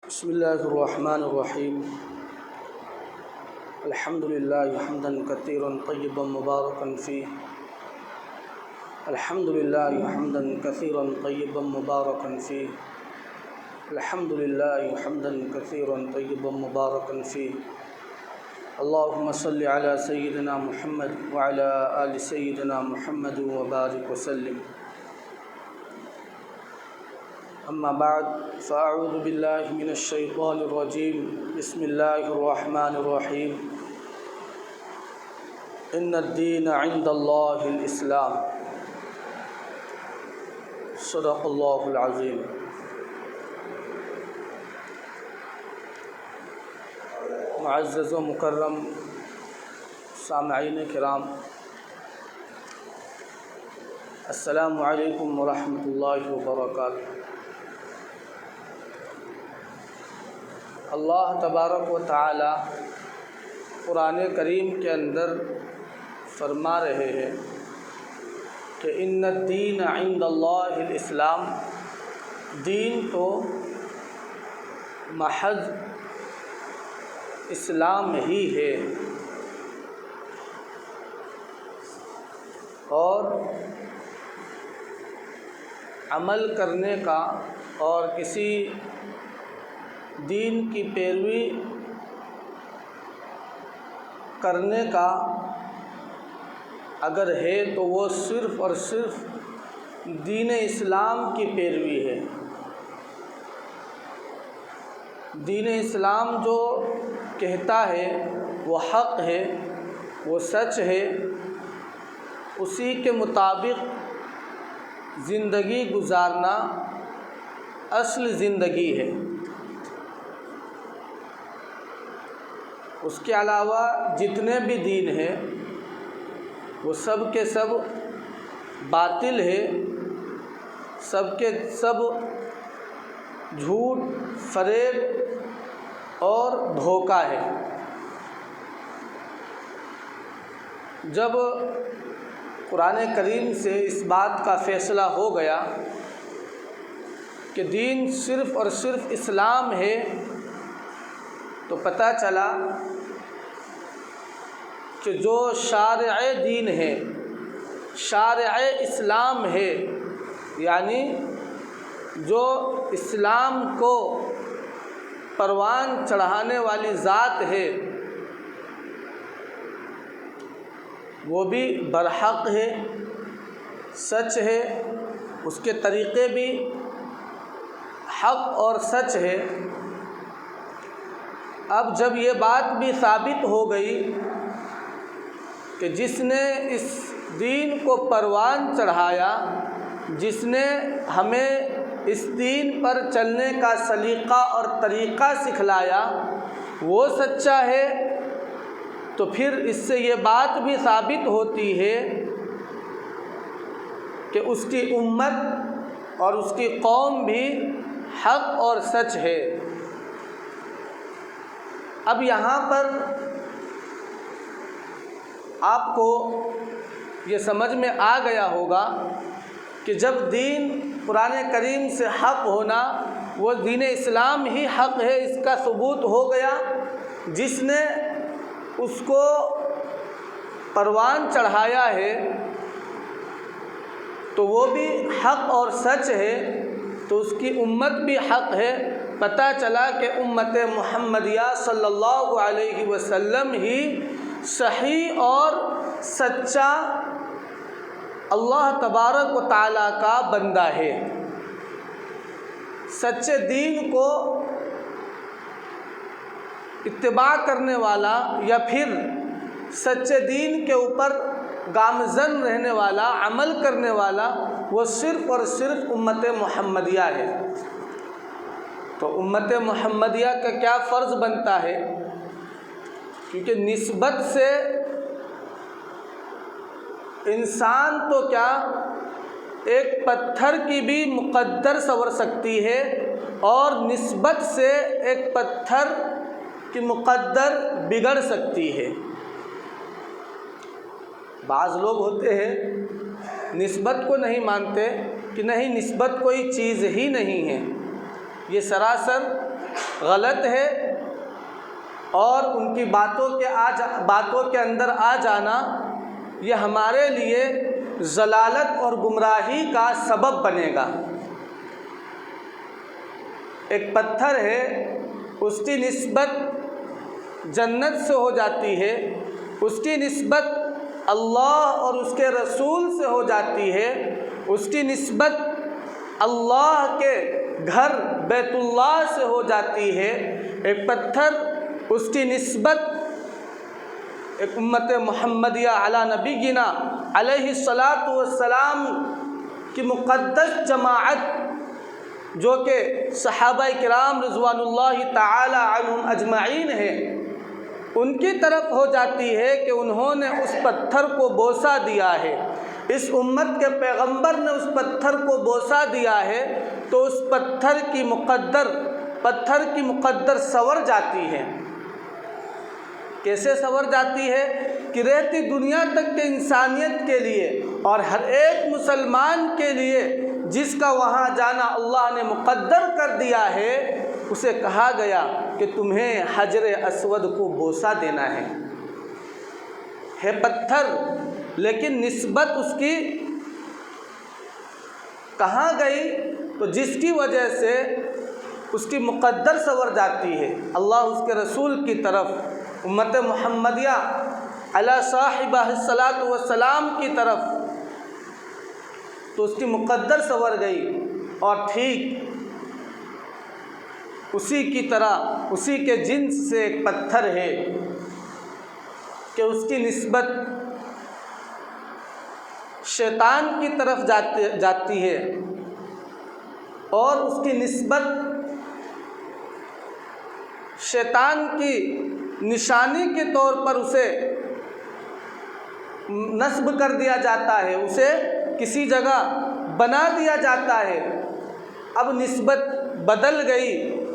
بسم الله الرحمن الرحيم. الحمد لله حمدا كثيرا طيبا مباركا فيه. الحمد لله حمدا كثيرا طيبا مباركا فيه. الحمد لله حمدا كثيرا طيبا مباركا فيه. اللهم صل على سيدنا محمد وعلى آل سيدنا محمد وبارك وسلم. اما بعد فاعوذ باللہ من الشیطان الرجیم. بسم اللہ الرحمن الرحیم. ان الدین عند اللہ الاسلام. صدق اللہ العظیم. معزز و مکرم سامعین کرام، السلام علیکم ورحمۃ اللہ وبرکاتہ. اللہ تبارک و تعالی قرآن کریم کے اندر فرما رہے ہیں کہ ان الدین عند اللہ الاسلام. دین تو محض اسلام ہی ہے، اور عمل کرنے کا اور کسی دین کی پیروی کرنے کا اگر ہے تو وہ صرف اور صرف دین اسلام کی پیروی ہے. دین اسلام جو کہتا ہے وہ حق ہے، وہ سچ ہے، اسی کے مطابق زندگی گزارنا اصل زندگی ہے. اس کے علاوہ جتنے بھی دین ہیں وہ سب کے سب باطل ہے، سب کے سب جھوٹ، فریب اور دھوکہ ہے. جب قرآن کریم سے اس بات کا فیصلہ ہو گیا کہ دین صرف اور صرف اسلام ہے، تو پتہ چلا کہ جو شارع دین ہے، شارع اسلام ہے، یعنی جو اسلام کو پروان چڑھانے والی ذات ہے، وہ بھی برحق ہے، سچ ہے، اس کے طریقے بھی حق اور سچ ہے. اب جب یہ بات بھی ثابت ہو گئی کہ جس نے اس دین کو پروان چڑھایا، جس نے ہمیں اس دین پر چلنے کا سلیقہ اور طریقہ سکھلایا، وہ سچا ہے، تو پھر اس سے یہ بات بھی ثابت ہوتی ہے کہ اس کی امت اور اس کی قوم بھی حق اور سچ ہے. اب یہاں پر آپ کو یہ سمجھ میں آ گیا ہوگا کہ جب دین قرآن کریم سے حق ہونا، وہ دین اسلام ہی حق ہے، اس کا ثبوت ہو گیا. جس نے اس کو پروان چڑھایا ہے تو وہ بھی حق اور سچ ہے، تو اس کی امت بھی حق ہے. پتہ چلا کہ امت محمدیہ صلی اللہ علیہ وسلم ہی صحیح اور سچا اللہ تبارک و تعالیٰ کا بندہ ہے. سچے دین کو اتباع کرنے والا یا پھر سچے دین کے اوپر گامزن رہنے والا، عمل کرنے والا، وہ صرف اور صرف امت محمدیہ ہے. تو امت محمدیہ کا کیا فرض بنتا ہے؟ کیونکہ نسبت سے انسان تو کیا ایک پتھر کی بھی مقدر سنور سکتی ہے، اور نسبت سے ایک پتھر کی مقدر بگڑ سکتی ہے. بعض لوگ ہوتے ہیں نسبت کو نہیں مانتے کہ نہیں، نسبت کوئی چیز ہی نہیں ہے، یہ سراسر غلط ہے، اور ان کی باتوں کے اندر آ جانا یہ ہمارے لیے ضلالت اور گمراہی کا سبب بنے گا۔ ایک پتھر ہے، اس کی نسبت جنت سے ہو جاتی ہے، اس کی نسبت اللہ اور اس کے رسول سے ہو جاتی ہے، اس کی نسبت اللہ کے گھر بیت اللہ سے ہو جاتی ہے۔ ایک پتھر اس کی نسبت ایک امت محمدیہ علی نبینا علیہ الصلاۃ والسلام کی مقدس جماعت، جو کہ صحابہ کرام رضوان اللہ تعالی عنہم اجمعین ہیں، ان کی طرف ہو جاتی ہے کہ انہوں نے اس پتھر کو بوسہ دیا ہے، اس امت کے پیغمبر نے اس پتھر کو بوسہ دیا ہے، تو اس پتھر کی مقدر سنور جاتی ہے۔ کیسے سنور جاتی ہے کہ رہتی دنیا تک کے انسانیت کے لیے اور ہر ایک مسلمان کے لیے جس کا وہاں جانا اللہ نے مقدر کر دیا ہے، اسے کہا گیا کہ تمہیں حجر اسود کو بوسہ دینا ہے پتھر، لیکن نسبت اس کی کہاں گئی؟ تو جس کی وجہ سے اس کی مقدر سنور جاتی ہے اللہ اس کے رسول کی طرف، امت محمدیہ علی صاحبہ الصلاۃ والسلام کی طرف، تو اس کی مقدر سنور گئی۔ اور ٹھیک اسی کی طرح اسی کے جنس سے ایک پتھر ہے کہ اس کی نسبت شیطان کی طرف جاتی ہے، اور اس کی نسبت شیطان کی نشانی کے طور پر اسے نصب کر دیا جاتا ہے، اسے کسی جگہ بنا دیا جاتا ہے۔ اب نسبت بدل گئی،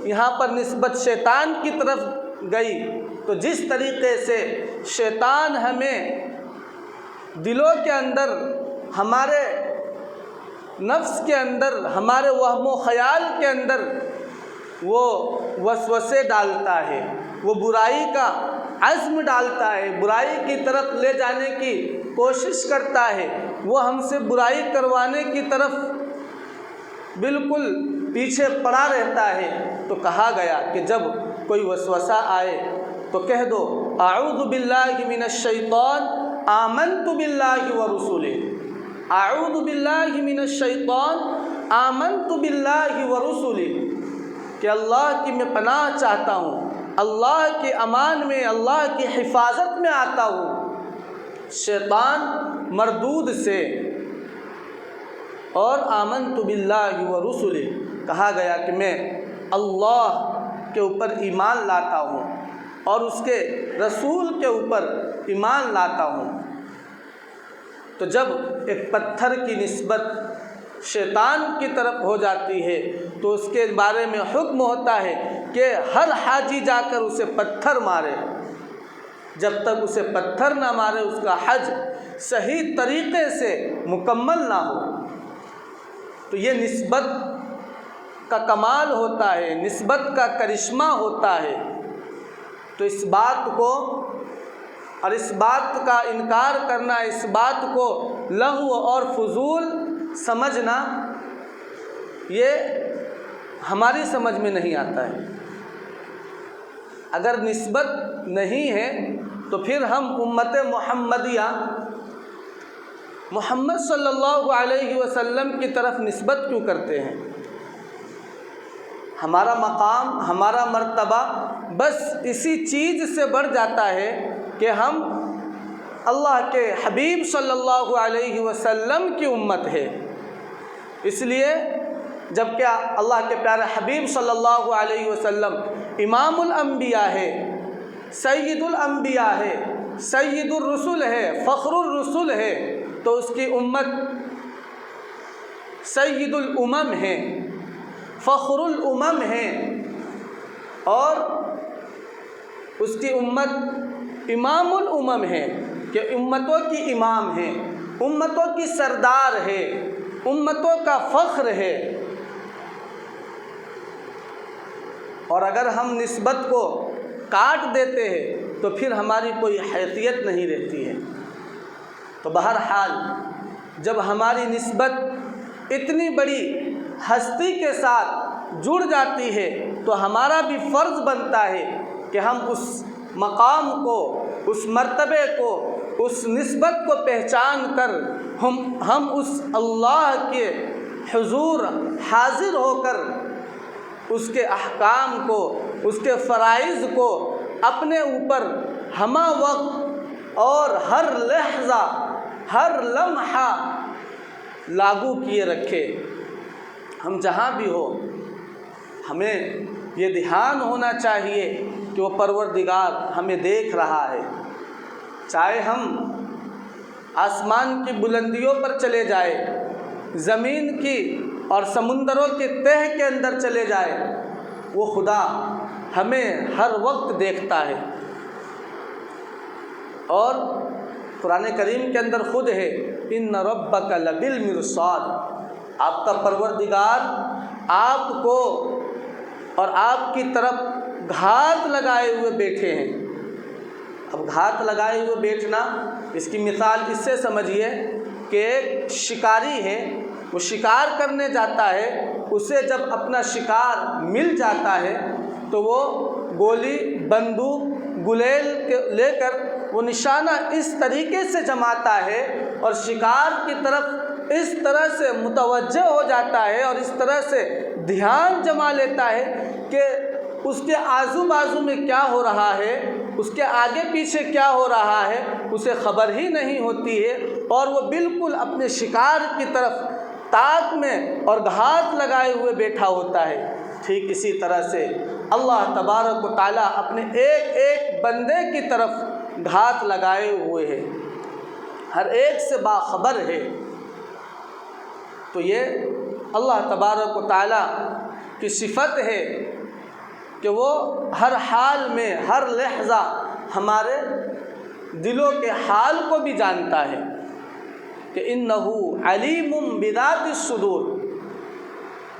یہاں پر نسبت شیطان کی طرف گئی، تو جس طریقے سے شیطان ہمیں دلوں کے اندر، ہمارے نفس کے اندر، ہمارے وہم و خیال کے اندر وہ وسوسے ڈالتا ہے، وہ برائی کا عزم ڈالتا ہے، برائی کی طرف لے جانے کی کوشش کرتا ہے، وہ ہم سے برائی کروانے کی طرف بالکل پیچھے پڑا رہتا ہے۔ تو کہا گیا کہ جب کوئی وسوسہ آئے تو کہہ دو اعوذ باللہ من الشیطان آمنت باللہ ورسولہ، اعوذ باللہ من الشیطان آمنت باللہ ورسولہ، کہ اللہ کی میں پناہ چاہتا ہوں، اللہ کے امان میں، اللہ کی حفاظت میں آتا ہوں شیطان مردود سے۔ اور آمنت باللہ ورسولہ، کہا گیا کہ میں اللہ کے اوپر ایمان لاتا ہوں اور اس کے رسول کے اوپر ایمان لاتا ہوں۔ تو جب ایک پتھر کی نسبت شیطان کی طرف ہو جاتی ہے تو اس کے بارے میں حکم ہوتا ہے کہ ہر حاجی جا کر اسے پتھر مارے، جب تک اسے پتھر نہ مارے اس کا حج صحیح طریقے سے مکمل نہ ہو۔ تو یہ نسبت کا کمال ہوتا ہے، نسبت کا کرشمہ ہوتا ہے۔ تو اس بات کو اور اس بات کا انکار کرنا، اس بات کو لغو اور فضول سمجھنا، یہ ہماری سمجھ میں نہیں آتا ہے۔ اگر نسبت نہیں ہے تو پھر ہم امت محمدیہ محمد صلی اللہ علیہ وسلم کی طرف نسبت کیوں کرتے ہیں؟ ہمارا مقام، ہمارا مرتبہ بس اسی چیز سے بڑھ جاتا ہے کہ ہم اللہ کے حبیب صلی اللہ علیہ وسلم کی امت ہے۔ اس لیے جب کہ اللہ کے پیارے حبیب صلی اللہ علیہ وسلم امام الانبیاء ہے، سید الانبیاء ہے، سید الرسل ہے، فخر الرسل ہے، تو اس کی امت سید الامم ہے، فخر الامم ہے، اور اس کی امت امام الامم ہے، کہ امتوں کی امام ہے، امتوں کی سردار ہے، امتوں کا فخر ہے۔ اور اگر ہم نسبت کو کاٹ دیتے ہیں تو پھر ہماری کوئی حیثیت نہیں رہتی ہے۔ تو بہرحال جب ہماری نسبت اتنی بڑی ہستی کے ساتھ جڑ جاتی ہے تو ہمارا بھی فرض بنتا ہے کہ ہم اس مقام کو، اس مرتبے کو، اس نسبت کو پہچان کر ہم اس اللہ کے حضور حاضر ہو کر اس کے احکام کو، اس کے فرائض کو اپنے اوپر ہمہ وقت اور ہر لحظہ، ہر لمحہ لاگو کیے رکھے۔ ہم جہاں بھی ہو ہمیں یہ دھیان ہونا چاہیے کہ وہ پروردگار ہمیں دیکھ رہا ہے۔ چاہے ہم آسمان کی بلندیوں پر چلے جائیں، زمین کی اور سمندروں کے تہ کے اندر چلے جائیں، وہ خدا ہمیں ہر وقت دیکھتا ہے۔ اور قرآن کریم کے اندر خود ہے ان ربک لبالمرصاد، آپ کا پروردگار آپ کو اور آپ کی طرف گھات لگائے ہوئے بیٹھے ہیں۔ اب گھات لگائے ہوئے بیٹھنا، اس کی مثال اس سے سمجھیے کہ ایک شکاری ہے، وہ شکار کرنے جاتا ہے، اسے جب اپنا شکار مل جاتا ہے تو وہ گولی، بندوق، گلیل لے کر وہ نشانہ اس طریقے سے جماتا ہے اور شکار کی طرف اس طرح سے متوجہ ہو جاتا ہے اور اس طرح سے دھیان جما لیتا ہے کہ اس کے آزو بازو میں کیا ہو رہا ہے، اس کے آگے پیچھے کیا ہو رہا ہے، اسے خبر ہی نہیں ہوتی ہے، اور وہ بالکل اپنے شکار کی طرف تاک میں اور گھات لگائے ہوئے بیٹھا ہوتا ہے۔ ٹھیک اسی طرح سے اللہ تبارک و تعالیٰ اپنے ایک ایک بندے کی طرف گھات لگائے ہوئے ہے، ہر ایک سے باخبر ہے۔ تو یہ اللہ تبارک و تعالیٰ کی صفت ہے کہ وہ ہر حال میں، ہر لحظہ ہمارے دلوں کے حال کو بھی جانتا ہے کہ انہ علیم بذات الصدور،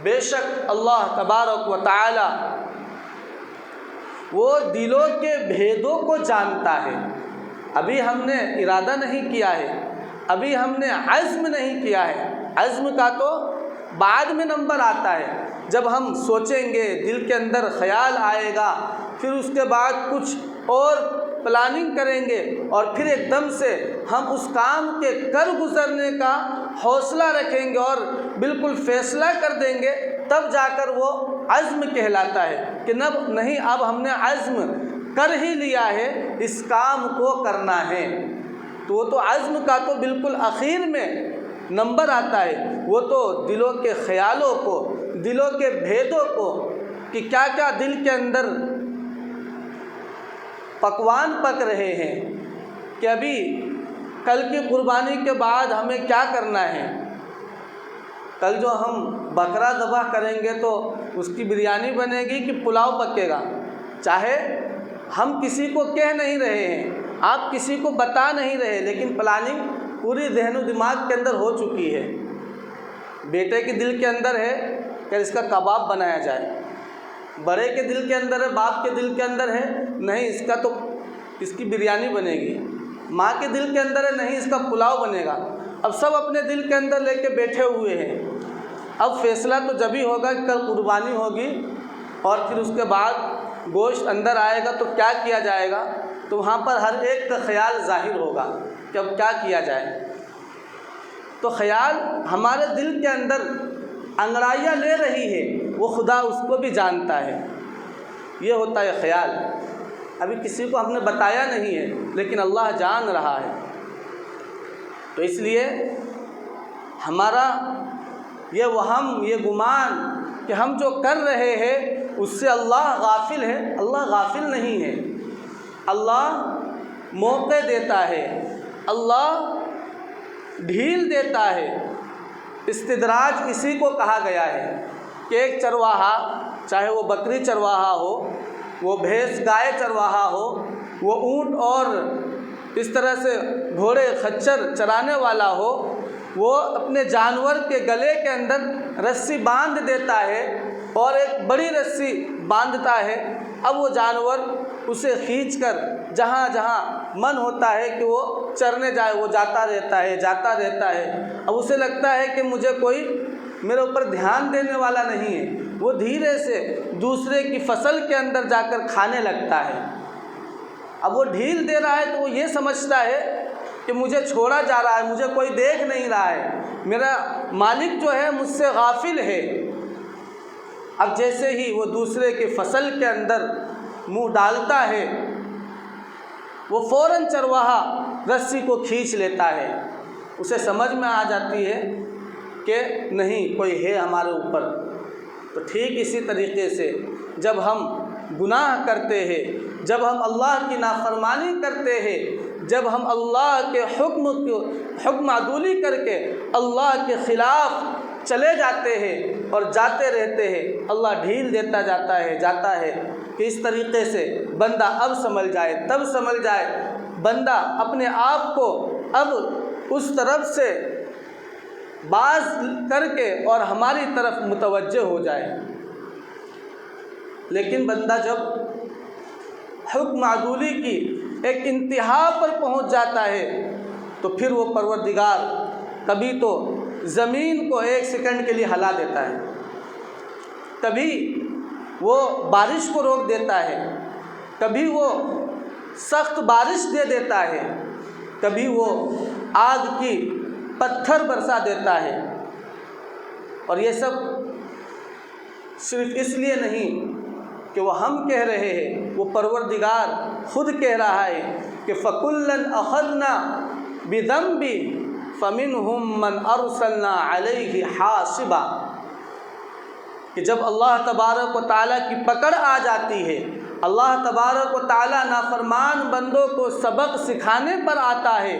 بے شک اللہ تبارک و تعالی وہ دلوں کے بھیدوں کو جانتا ہے۔ ابھی ہم نے ارادہ نہیں کیا ہے، ابھی ہم نے عزم نہیں کیا ہے، عزم کا تو بعد میں نمبر آتا ہے، جب ہم سوچیں گے، دل کے اندر خیال آئے گا، پھر اس کے بعد کچھ اور پلاننگ کریں گے اور پھر ایک دم سے ہم اس کام کے کر گزرنے کا حوصلہ رکھیں گے اور بالکل فیصلہ کر دیں گے، تب جا کر وہ عزم کہلاتا ہے کہ نہیں اب ہم نے عزم کر ہی لیا ہے، اس کام کو کرنا ہے۔ تو وہ تو عزم کا تو بالکل آخر میں نمبر آتا ہے، وہ تو دلوں کے خیالوں کو، دلوں کے بھیدوں کو، کہ کیا کیا دل کے اندر پکوان پک رہے ہیں، کہ ابھی کل کی قربانی کے بعد ہمیں کیا کرنا ہے۔ کل جو ہم بکرا ذبح کریں گے تو اس کی بریانی بنے گی کہ پلاؤ پکے گا، چاہے ہم کسی کو کہہ نہیں رہے ہیں، آپ کسی کو بتا نہیں رہے، لیکن پلاننگ پوری ذہن و دماغ کے اندر ہو چکی ہے۔ بیٹے کے دل کے اندر ہے کہ اس کا کباب بنایا جائے، بڑے کے دل کے اندر ہے، باپ کے دل کے اندر ہے نہیں اس کی بریانی بنے گی، ماں کے دل کے اندر ہے نہیں اس کا پلاؤ بنے گا۔ اب سب اپنے دل کے اندر لے کے بیٹھے ہوئے ہیں، اب فیصلہ تو جب ہی ہوگا کہ کل قربانی ہوگی اور پھر اس کے بعد گوشت اندر آئے گا تو کیا کیا جائے گا، تو وہاں پر ہر ایک کا خیال ظاہر ہوگا کہ اب کیا کیا جائے۔ تو خیال ہمارے دل کے اندر انگڑائیاں لے رہی ہے، وہ خدا اس کو بھی جانتا ہے۔ یہ ہوتا ہے خیال، ابھی کسی کو ہم نے بتایا نہیں ہے لیکن اللہ جان رہا ہے۔ تو اس لیے ہمارا یہ وہم، یہ گمان کہ ہم جو کر رہے ہیں اس سے اللہ غافل ہے، اللہ غافل نہیں ہے۔ اللہ موقع دیتا ہے، اللہ ڈھیل دیتا ہے۔ استدراج اسی کو کہا گیا ہے کہ ایک چرواہا، چاہے وہ بکری چرواہا ہو، وہ بھینس گائے چرواہا ہو، وہ اونٹ اور اس طرح سے گھوڑے خچر چرانے والا ہو، وہ اپنے جانور کے گلے کے اندر رسی باندھ دیتا ہے اور ایک بڑی رسی باندھتا ہے، اب وہ جانور اسے کھینچ کر جہاں جہاں من ہوتا ہے کہ وہ چرنے جائے وہ جاتا رہتا ہے۔ اب اسے لگتا ہے کہ مجھے کوئی میرے اوپر دھیان دینے والا نہیں ہے، وہ دھیرے سے دوسرے کی فصل کے اندر جا کر کھانے لگتا ہے۔ اب وہ ڈھیل دے رہا ہے تو وہ یہ سمجھتا ہے کہ مجھے چھوڑا جا رہا ہے، مجھے کوئی دیکھ نہیں رہا ہے، میرا مالک جو ہے مجھ سے غافل ہے۔ اب جیسے ہی وہ دوسرے کی فصل کے اندر منہ ڈالتا ہے، وہ فوراً چرواہا رسی کو کھینچ لیتا ہے، اسے سمجھ میں آ جاتی ہے کہ نہیں کوئی ہے ہمارے اوپر۔ تو ٹھیک اسی طریقے سے جب ہم گناہ کرتے ہیں، جب ہم اللہ کی نافرمانی کرتے ہیں، جب ہم اللہ کے حکم عدولی کر کے اللہ کے خلاف چلے جاتے ہیں اور جاتے رہتے ہیں، اللہ ڈھیل دیتا جاتا ہے کہ اس طریقے سے بندہ اب سنبھل جائے، تب سنبھل جائے، بندہ اپنے آپ کو اب اس طرف سے باز کر کے اور ہماری طرف متوجہ ہو جائے۔ لیکن بندہ جب حکم عدولی کی ایک انتہا پر پہنچ جاتا ہے تو پھر وہ پروردگار کبھی تو زمین کو ایک سیکنڈ کے لیے ہلا دیتا ہے، کبھی وہ بارش کو روک دیتا ہے، کبھی وہ سخت بارش دے دیتا ہے، کبھی وہ آگ کی پتھر برسا دیتا ہے۔ اور یہ سب صرف اس لیے نہیں کہ وہ ہم کہہ رہے ہیں، وہ پروردگار خود کہہ رہا ہے کہ فَكُلًّا أَخَذْنَا بِذَنبِهِ فَمِنْهُمْ مَنْ أَرْسَلْنَا عَلَيْهِ حَاصِبًا، کہ جب اللہ تبارک و تعالیٰ کی پکڑ آ جاتی ہے، اللہ تبارک و تعالیٰ نافرمان بندوں کو سبق سکھانے پر آتا ہے،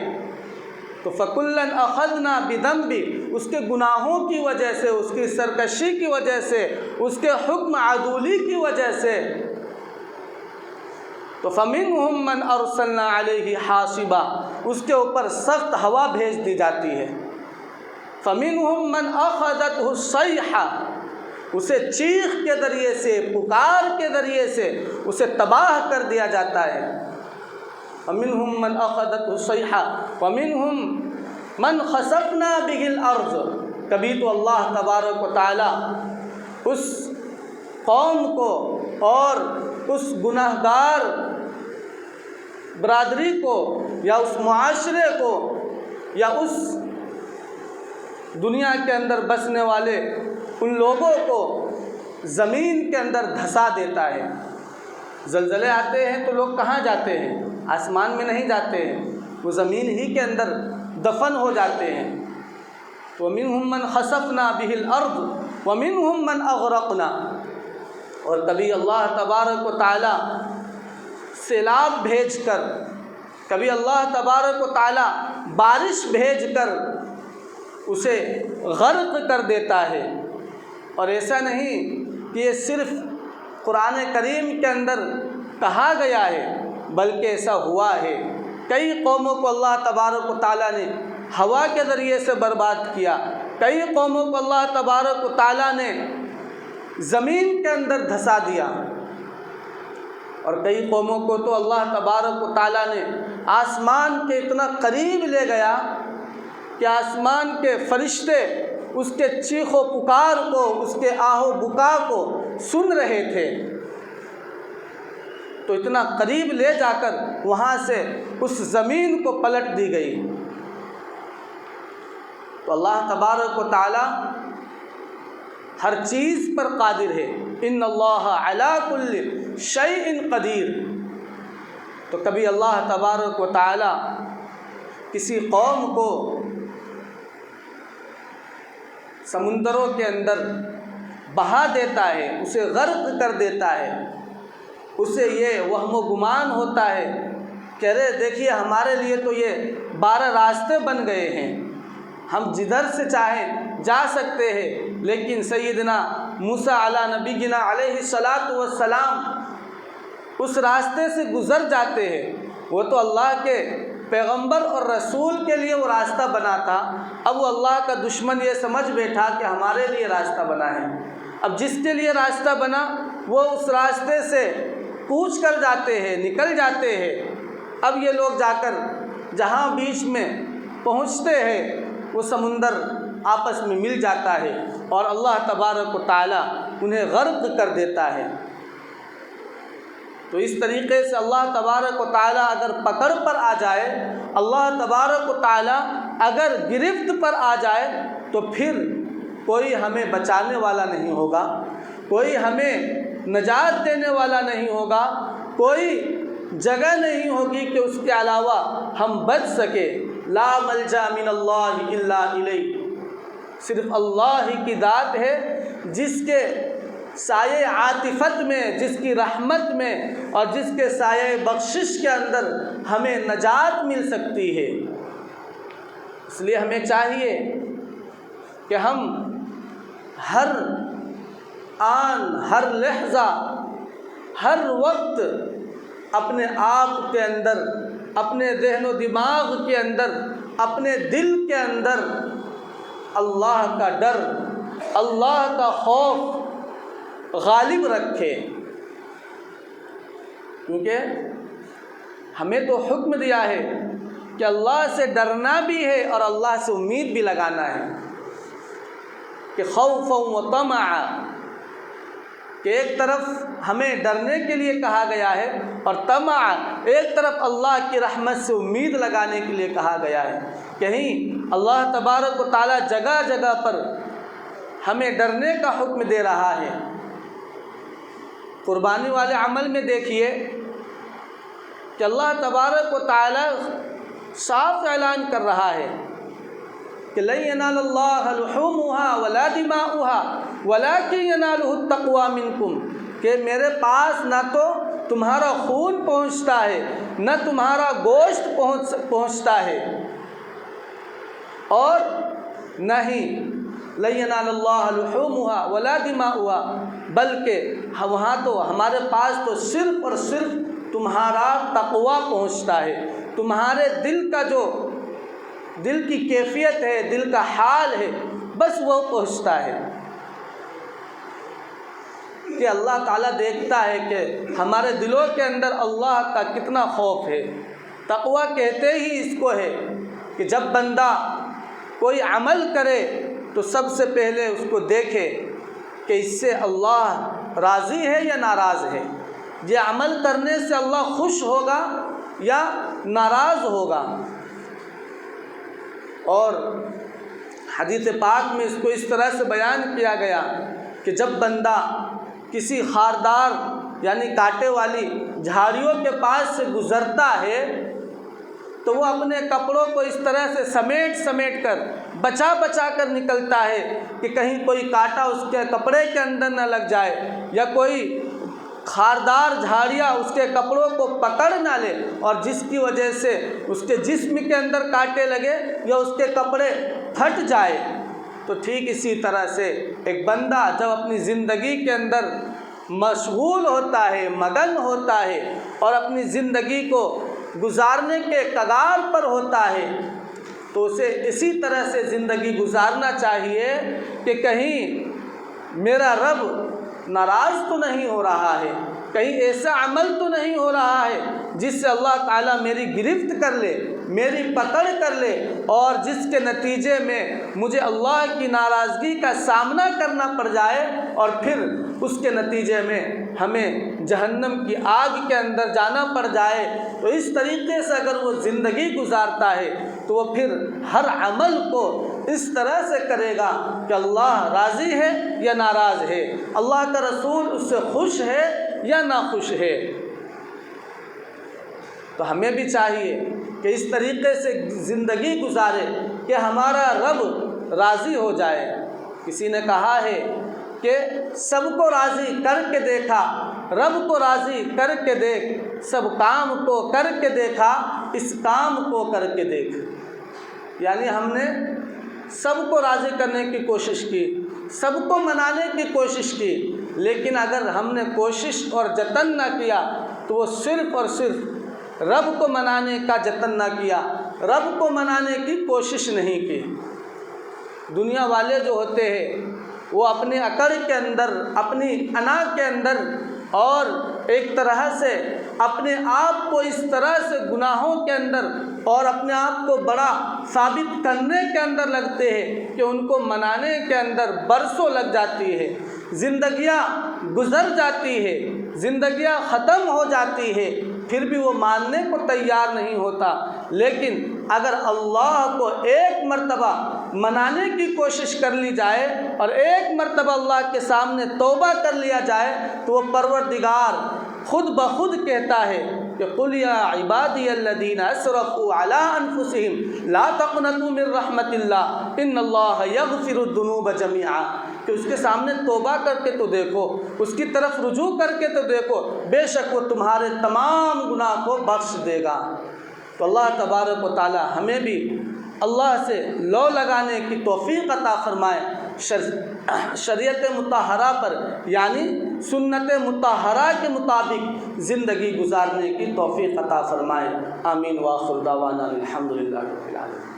تو فَكُلًّا أَخَذْنَا بِذَنبِهِ، اس کے گناہوں کی وجہ سے، اس کی سرکشی کی وجہ سے، اس کے حکم عدولی کی وجہ سے، تو فَمِنْهُمْ مَنْ أَرْسَلْنَا عَلَيْهِ حَاصِبًا، اس کے اوپر سخت ہوا بھیج دی جاتی ہے۔ فَمِنْهُمْ مَنْ أَخَذَتْهُ الصَّيْحَةُ، اسے چیخ کے ذریعے سے، پکار کے ذریعے سے اسے تباہ کر دیا جاتا ہے۔ وَمِنْهُمْ مَنْ أَخَذَتْهُ الصَّيْحَةُ وَمِنْهُمْ مَنْ خَسَفْنَا بِهِ الْأَرْضَ، کبھی تو اللہ تبارک و تعالیٰ اس قوم کو اور اس گناہگار برادری کو یا اس معاشرے کو یا اس دنیا کے اندر بسنے والے ان لوگوں کو زمین کے اندر دھسا دیتا ہے۔ زلزلے آتے ہیں تو لوگ کہاں جاتے ہیں؟ آسمان میں نہیں جاتے ہیں، وہ زمین ہی کے اندر دفن ہو جاتے ہیں۔ وَمِنْهُمْ مَنْ خَسَفْنَا بِهِ الْأَرْضِ وَمِنْهُمْ مَنْ أَغْرَقْنَا، اور کبھی اللہ تبارک و تعالیٰ سیلاب بھیج کر، کبھی اللہ تبارک و تعالیٰ بارش بھیج کر اسے غرق کر دیتا ہے۔ اور ایسا نہیں کہ یہ صرف قرآن کریم کے اندر کہا گیا ہے، بلکہ ایسا ہوا ہے۔ کئی قوموں کو اللہ تبارک و تعالیٰ نے ہوا کے ذریعے سے برباد کیا، کئی قوموں کو اللہ تبارک و تعالیٰ نے زمین کے اندر دھسا دیا، اور کئی قوموں کو تو اللہ تبارک و تعالیٰ نے آسمان کے اتنا قریب لے گیا کہ آسمان کے فرشتے اس کے چیخ و پکار کو، اس کے آہ و بکا کو سن رہے تھے، تو اتنا قریب لے جا کر وہاں سے اس زمین کو پلٹ دی گئی۔ تو اللہ تبارک و تعالیٰ ہر چیز پر قادر ہے، ان اللہ علی کل شیء قدیر۔ تو کبھی اللہ تبارک و تعالیٰ کسی قوم کو سمندروں کے اندر بہا دیتا ہے، اسے غرق کر دیتا ہے، اسے یہ وہم و گمان ہوتا ہے کہ ارے دیکھیے ہمارے لیے تو یہ 12 راستے بن گئے ہیں، ہم جدھر سے چاہیں جا سکتے ہیں۔ لیکن سیدنا موسیٰ علی نبینا علیہ السلام اس راستے سے گزر جاتے ہیں، وہ تو اللہ کے پیغمبر اور رسول کے لیے وہ راستہ بنا تھا، اب وہ اللہ کا دشمن یہ سمجھ بیٹھا کہ ہمارے لیے راستہ بنا ہے۔ اب جس کے لیے راستہ بنا وہ اس راستے سے کوچ کر جاتے ہیں، نکل جاتے ہیں۔ اب یہ لوگ جا کر جہاں بیچ میں پہنچتے ہیں وہ سمندر آپس میں مل جاتا ہے اور اللہ تبارک و تعالی انہیں غرق کر دیتا ہے۔ تو اس طریقے سے اللہ تبارک و تعالی اگر پکڑ پر آ جائے، اللہ تبارک و تعالی اگر گرفت پر آ جائے تو پھر کوئی ہمیں بچانے والا نہیں ہوگا، کوئی ہمیں نجات دینے والا نہیں ہوگا، کوئی جگہ نہیں ہوگی کہ اس کے علاوہ ہم بچ سکے۔ لا ملجا من اللہ الا الیہ، صرف اللہ ہی کی ذات ہے جس کے سایہ عاطفت میں، جس کی رحمت میں اور جس کے سایہ بخشش کے اندر ہمیں نجات مل سکتی ہے۔ اس لیے ہمیں چاہیے کہ ہم ہر آن، ہر لحظہ، ہر وقت اپنے آپ کے اندر، اپنے ذہن و دماغ کے اندر، اپنے دل کے اندر اللہ کا ڈر، اللہ کا خوف غالب رکھے، کیونکہ ہمیں تو حکم دیا ہے کہ اللہ سے ڈرنا بھی ہے اور اللہ سے امید بھی لگانا ہے، کہ خوفا و طمعا، کہ ایک طرف ہمیں ڈرنے کے لیے کہا گیا ہے اور طمع، ایک طرف اللہ کی رحمت سے امید لگانے کے لیے کہا گیا ہے۔ کہیں اللہ تبارک و تعالی جگہ جگہ پر ہمیں ڈرنے کا حکم دے رہا ہے۔ قربانی والے عمل میں دیکھیے کہ اللہ تبارک و تعالی صاف اعلان کر رہا ہے کہ لن ینال اللہ لحومها ولا دماؤها ولکن ینالہ التقوی منکم، کہ میرے پاس نہ تو تمہارا خون پہنچتا ہے نہ تمہارا گوشت پہنچتا ہے، اور نہ ہی لن ینال اللہ لحومها ولا دماؤها، بلکہ وہاں تو ہمارے پاس تو صرف اور صرف تمہارا تقوی پہنچتا ہے، تمہارے دل کا جو دل کی کیفیت ہے، دل کا حال ہے، بس وہ پہنچتا ہے۔ کہ اللہ تعالیٰ دیکھتا ہے کہ ہمارے دلوں کے اندر اللہ کا کتنا خوف ہے۔ تقوی کہتے ہی اس کو ہے کہ جب بندہ کوئی عمل کرے تو سب سے پہلے اس کو دیکھے کہ اس سے اللہ راضی ہے یا ناراض ہے، یہ عمل کرنے سے اللہ خوش ہوگا یا ناراض ہوگا۔ اور حدیث پاک میں اس کو اس طرح سے بیان کیا گیا کہ جب بندہ کسی خاردار یعنی کانٹے والی جھاڑیوں کے پاس سے گزرتا ہے تو وہ اپنے کپڑوں کو اس طرح سے سمیٹ کر بچا کر نکلتا ہے کہ کہیں کوئی کانٹا اس کے کپڑے کے اندر نہ لگ جائے، یا کوئی خاردار جھاڑیاں اس کے کپڑوں کو پکڑ نہ لے اور جس کی وجہ سے اس کے جسم کے اندر کانٹے لگے یا اس کے کپڑے پھٹ جائے۔ تو ٹھیک اسی طرح سے ایک بندہ جب اپنی زندگی کے اندر مشغول ہوتا ہے، مگن ہوتا ہے اور اپنی زندگی کو گزارنے کے کگار پر ہوتا ہے تو اسے اسی طرح سے زندگی گزارنا چاہیے کہ کہیں میرا رب ناراض تو نہیں ہو رہا ہے، کہیں ایسا عمل تو نہیں ہو رہا ہے جس سے اللہ تعالیٰ میری گرفت کر لے، میری پکڑ کر لے، اور جس کے نتیجے میں مجھے اللہ کی ناراضگی کا سامنا کرنا پڑ جائے اور پھر اس کے نتیجے میں ہمیں جہنم کی آگ کے اندر جانا پڑ جائے۔ تو اس طریقے سے اگر وہ زندگی گزارتا ہے تو وہ پھر ہر عمل کو اس طرح سے کرے گا کہ اللہ راضی ہے یا ناراض ہے، اللہ کا رسول اس سے خوش ہے یا ناخوش ہے۔ تو ہمیں بھی چاہیے کہ اس طریقے سے زندگی گزارے کہ ہمارا رب راضی ہو جائے۔ کسی نے کہا ہے کہ سب کو راضی کر کے دیکھا، رب کو راضی کر کے دیکھ، سب کام کو کر کے دیکھا، اس کام کو کر کے دیکھ۔ یعنی ہم نے سب کو راضی کرنے کی کوشش کی، سب کو منانے کی کوشش کی، لیکن اگر ہم نے کوشش اور جتن نہ کیا تو وہ صرف اور صرف رب کو منانے کا جتن نہ کیا، رب کو منانے کی کوشش نہیں کی۔ دنیا والے جو ہوتے ہیں وہ اپنی اکڑ کے اندر، اپنی انا کے اندر، اور ایک طرح سے اپنے آپ کو اس طرح سے گناہوں کے اندر اور اپنے آپ کو بڑا ثابت کرنے کے اندر لگتے ہیں کہ ان کو منانے کے اندر برسوں لگ جاتی ہے، زندگیاں گزر جاتی ہے، زندگیاں ختم ہو جاتی ہے، پھر بھی وہ ماننے کو تیار نہیں ہوتا۔ لیکن اگر اللہ کو ایک مرتبہ منانے کی کوشش کر لی جائے اور ایک مرتبہ اللہ کے سامنے توبہ کر لیا جائے تو وہ پروردگار خود بخود کہتا ہے کہ قل یا عبادی الذین اسرفوا علی انفسہم لا تقنطوا من رحمت اللہ ان اللہ یغفر الذنوب جميعا، کہ اس کے سامنے توبہ کر کے تو دیکھو، اس کی طرف رجوع کر کے تو دیکھو، بے شک وہ تمہارے تمام گناہ کو بخش دے گا۔ تو اللہ تبارک و تعالی ہمیں بھی اللہ سے لو لگانے کی توفیق عطا فرمائے، شریعت مطہرہ پر یعنی سنت مطہرہ کے مطابق زندگی گزارنے کی توفیق عطا فرمائے۔ آمین وآخر دعوانا الحمدللہ رب العالمین۔